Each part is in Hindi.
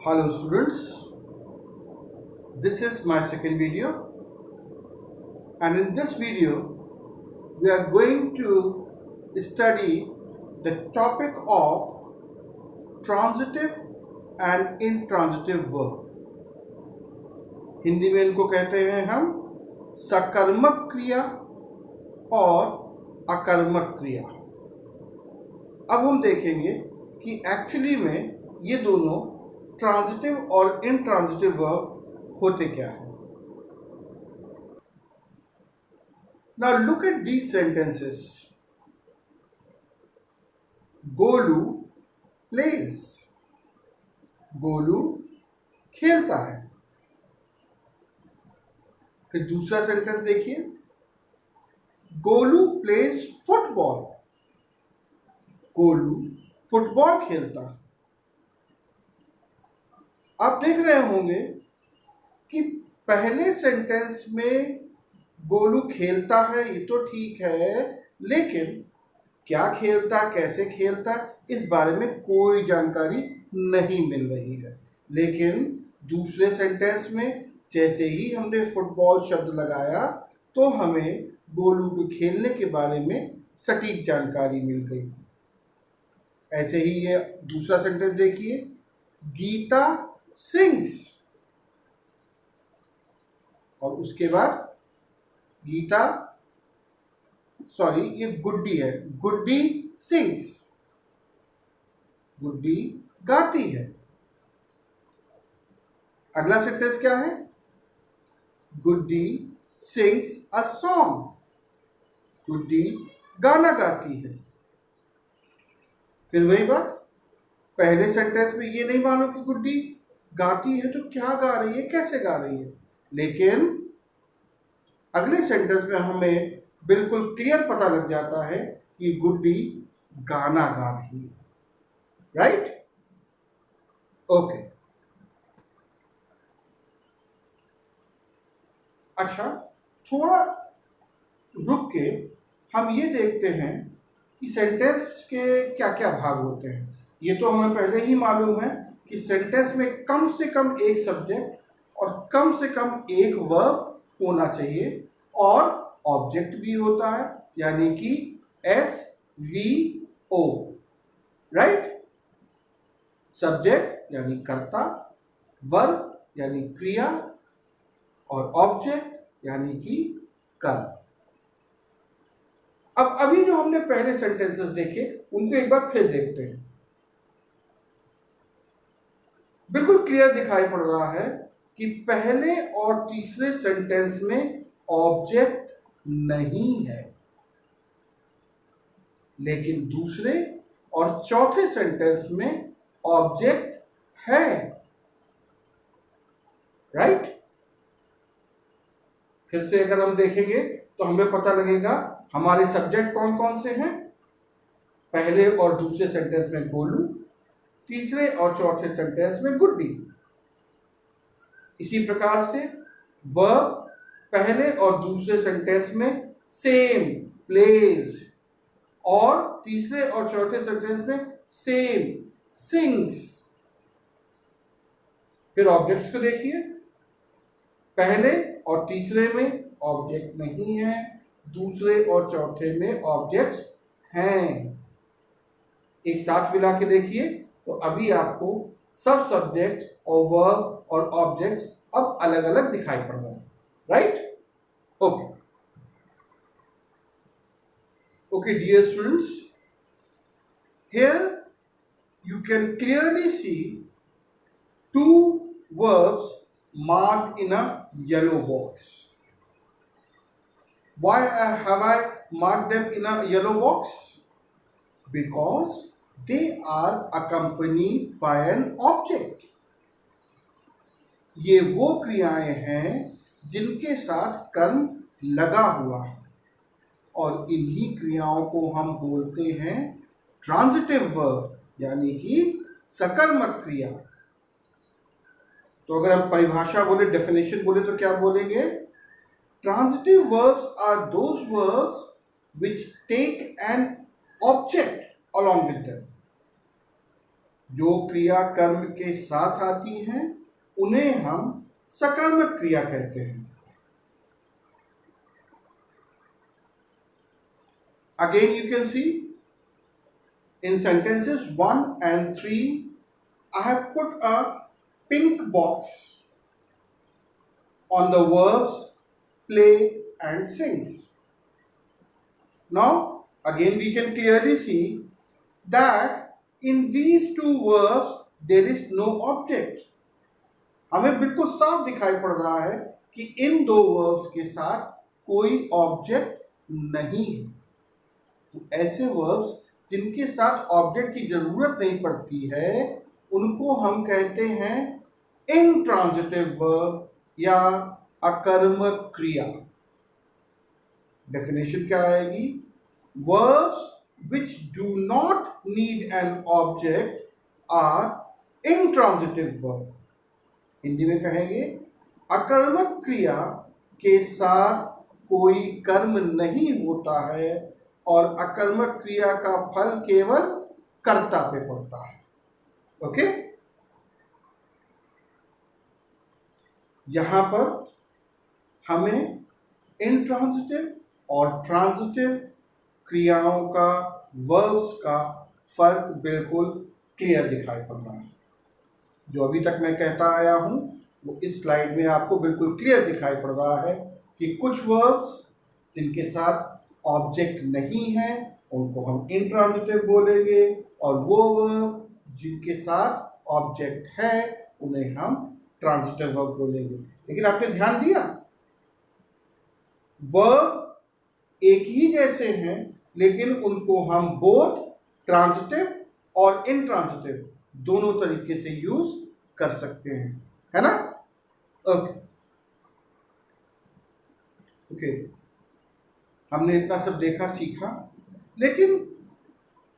Hello students, this is my second video, and in this video we are going to study the topic of transitive and intransitive verb. Hindi में इनको कहते हैं हम सकर्मक क्रिया और अकर्मक क्रिया। अब हम देखेंगे कि एक्चुअली में ये दोनों ट्रांजिटिव और इनट्रांजिटिव वर्ब होते क्या है। Now look at these sentences. Golu plays, Golu खेलता है। फिर दूसरा सेंटेंस देखिए, Golu plays football, Golu football खेलता है। आप देख रहे होंगे कि पहले सेंटेंस में गोलू खेलता है, ये तो ठीक है, लेकिन क्या खेलता, कैसे खेलता, इस बारे में कोई जानकारी नहीं मिल रही है। लेकिन दूसरे सेंटेंस में जैसे ही हमने फुटबॉल शब्द लगाया तो हमें गोलू के खेलने के बारे में सटीक जानकारी मिल गई। ऐसे ही ये दूसरा सेंटेंस देखिए, गीता सिंग्स, और उसके बाद गीता, सॉरी ये गुड्डी है, गुड्डी सिंग्स, गुड्डी गाती है। अगला सेंटेंस क्या है, गुड्डी सिंग्स अ सॉन्ग, गुड्डी गाना गाती है। फिर वही बात, पहले सेंटेंस में ये नहीं मालूम कि गुड्डी गाती है तो क्या गा रही है, कैसे गा रही है, लेकिन अगले सेंटेंस में हमें बिल्कुल क्लियर पता लग जाता है कि गुड्डी गाना गा रही है। राइट? ओके। अच्छा, थोड़ा रुक के हम ये देखते हैं कि सेंटेंस के क्या क्या भाग होते हैं। ये तो हमें पहले ही मालूम है कि सेंटेंस में कम से कम एक सब्जेक्ट और कम से कम एक वर्ब होना चाहिए, और ऑब्जेक्ट भी होता है, यानी कि SVO। राइट? सब्जेक्ट यानी कर्ता, वर्ब यानी क्रिया, और ऑब्जेक्ट यानी कि कर्म। अब अभी जो हमने पहले सेंटेंसेस देखे उनको एक बार फिर देखते हैं। बिल्कुल क्लियर दिखाई पड़ रहा है कि पहले और तीसरे सेंटेंस में ऑब्जेक्ट नहीं है, लेकिन दूसरे और चौथे सेंटेंस में ऑब्जेक्ट है। राइट? फिर से अगर हम देखेंगे तो हमें पता लगेगा हमारे सब्जेक्ट कौन कौन से हैं। पहले और दूसरे सेंटेंस में गोलू, तीसरे और चौथे सेंटेंस में गुड्डी। इसी प्रकार से वर्ब पहले और दूसरे सेंटेंस में सेम, प्लेज, और तीसरे और चौथे सेंटेंस में सेम, सिंग्स। फिर ऑब्जेक्ट्स को देखिए, पहले और तीसरे में ऑब्जेक्ट नहीं है, दूसरे और चौथे में ऑब्जेक्ट्स हैं। एक साथ मिला के देखिए तो अभी आपको सब सब्जेक्ट और वर्ब और ऑब्जेक्ट्स अब अलग अलग दिखाई पड़ रहे हैं। Right? Okay okay dear students, here you can clearly see two verbs marked in a yellow box. Why have I marked them in a yellow box? Because they are accompanied by an object. ये वो क्रियाएं हैं जिनके साथ कर्म लगा हुआ है, और इन्हीं क्रियाओं को हम बोलते हैं ट्रांजिटिव वर्ब, यानी कि सकर्मक क्रिया। तो अगर हम परिभाषा बोले, डेफिनेशन बोले तो क्या बोलेंगे? Transitive verbs are those verbs which take an object along with them. जो क्रिया कर्म के साथ आती हैं उन्हें हम सकर्मक क्रिया कहते हैं। Again, you can see in sentences 1 and 3, I have put a pink box on the verbs play and sings. Now, again we can clearly see that in these two verbs there is no object. हमें बिल्कुल साफ दिखाई पड़ रहा है कि इन दो verbs के साथ कोई object नहीं है। तो ऐसे वर्ब्स जिनके साथ ऑब्जेक्ट की जरूरत नहीं पड़ती है उनको हम कहते हैं इंट्रांजिटिव वर्ब या अकर्मक क्रिया। डेफिनेशन क्या आएगी? Verbs which do not need an object are intransitive verb. Hindi में कहेंगे अकर्मक क्रिया के साथ कोई कर्म नहीं होता है और अकर्मक क्रिया का फल केवल कर्ता पे पड़ता है। ओके, यहां पर हमें इंट्रांजिटिव और ट्रांजिटिव क्रियाओं का, वर्ब्स का फर्क बिल्कुल क्लियर दिखाई पड़ रहा है। जो अभी तक मैं कहता आया हूं वो इस स्लाइड में आपको बिल्कुल क्लियर दिखाई पड़ रहा है कि कुछ वर्ब्स जिनके साथ ऑब्जेक्ट नहीं है उनको हम इंट्रांजिटिव बोलेंगे और वो वर्ब जिनके साथ ऑब्जेक्ट है उन्हें हम ट्रांजिटिव वर्ब बोलेंगे। लेकिन आपने ध्यान दिया वर्ब एक ही जैसे हैं लेकिन उनको हम बोथ ट्रांजिटिव और इंट्रांजिटिव दोनों तरीके से यूज कर सकते हैं, है ना? ओके, हमने इतना सब देखा सीखा, लेकिन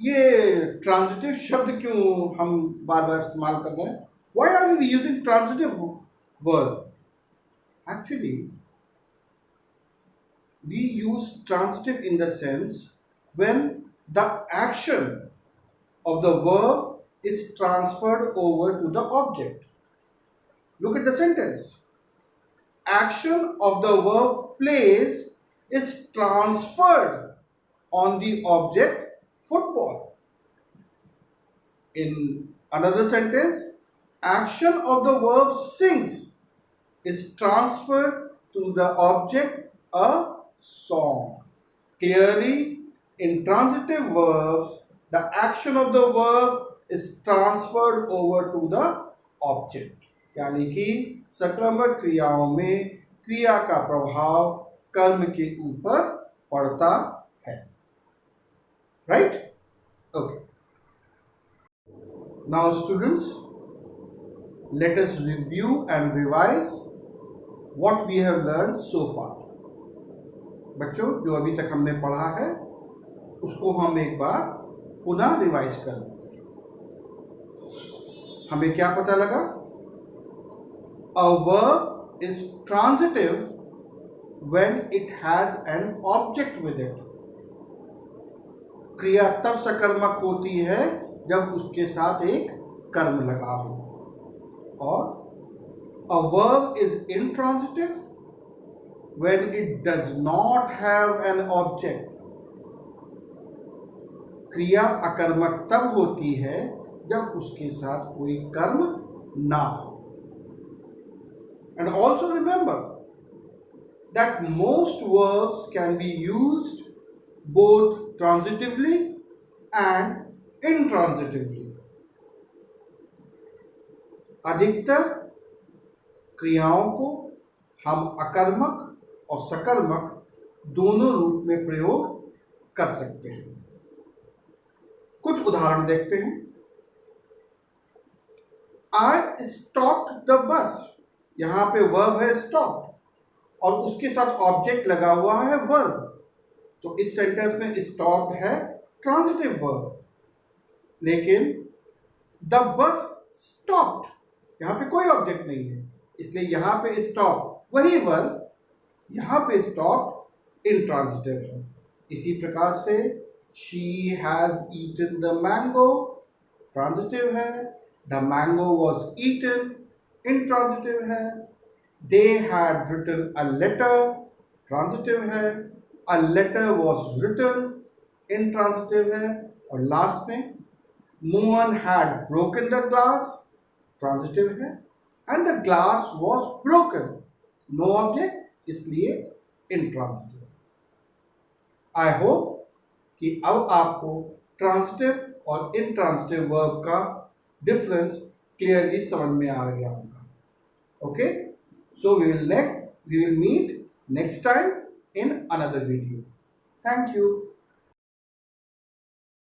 ये ट्रांजिटिव शब्द क्यों हम बार बार इस्तेमाल कर रहे हैं? Why are we using transitive verb? Actually, we use transitive in the sense when the action of the verb is transferred over to the object. Look at the sentence. Action of the verb plays is transferred on the object football. In another sentence, action of the verb sings is transferred to the object a song. Clearly, in transitive verbs, the action of the verb is transferred over to the object. यानी कि सकर्मक क्रियाओं में क्रिया का प्रभाव कर्म के ऊपर पड़ता है। Right? Okay, now students, let us review and revise what we have learned so far. बच्चों, जो अभी तक हमने पढ़ा है उसको हम एक बार पुनः रिवाइज कर लेंगे। हमें क्या पता लगा? A verb is transitive when it has an object with it. क्रिया तब सकर्मक होती है जब उसके साथ एक कर्म लगा हो। और a verb is intransitive when it does not have an object. क्रिया अकर्मक तब होती है जब उसके साथ कोई कर्म ना हो। And also remember that most verbs can be used both transitively and intransitively. अधिकतर क्रियाओं को हम अकर्मक और सकर्मक दोनों रूप में प्रयोग कर सकते हैं। कुछ उदाहरण देखते हैं। I stopped the bus. यहां पे वर्ब है स्टॉप और उसके साथ ऑब्जेक्ट लगा हुआ है वर्ब, तो इस सेंटेंस में स्टॉप्ड है ट्रांजिटिव वर्ब। लेकिन द बस स्टॉप्ड, यहां पे कोई ऑब्जेक्ट नहीं है, इसलिए यहां पे स्टॉप वही वर्ब, यहां पे स्टॉप इंट्रांजिटिव है। इसी प्रकार से she has eaten the mango, transitive है। The mango was eaten, intransitive है। They had written a letter, transitive है। A letter was written, intransitive है। और लास्ट में Mohan had broken the glass, transitive है। And the glass was broken, no object, इसलिए इंट्रांजिटिव। आई होप कि अब आपको ट्रांजिटिव और इंट्रांजिटिव वर्ब का डिफरेंस क्लियरली समझ में आ गया होगा। Okay, so we will meet next time in another video. Thank you.